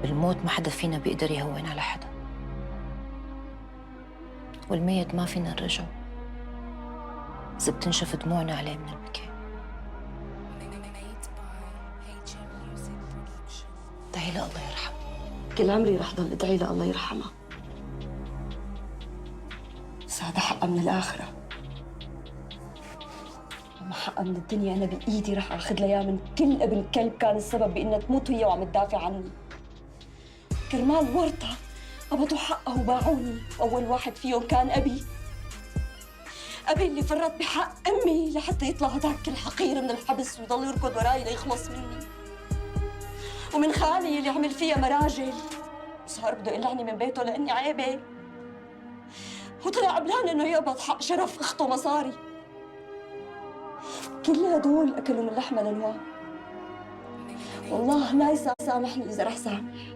بالموت ما حدا فينا بيقدر يهون على حدا، والميت ما فينا نرجعه إذا بتنشف دموعنا عليه من البكاء. ادعي له الله يرحمه. كل عمري رح ضل ادعي لها الله يرحمها، بس هذا حقها من الآخرة. أما حقها من الدنيا أنا بإيدي رح آخذ لها إياه من كل ابن كلب كان السبب بإنها تموت وهي وعم تدافع عني. كرمال ورطة قبضوا حقها وباعوني، أول واحد فيهم كان أبي اللي فرط بحق أمي لحتى يطلع هداك الحقير من الحبس ويضل يركض وراي ليخلص مني، ومن خالي اللي عمل فيها مراجل وصار بده يقلعني من بيته لأني عيبة، وطلع قبلان إنه يقبض حق شرف أخته مصاري. كل هدول أكلوا من لحمة للواء. والله لا يسامحني إذا رح سامح.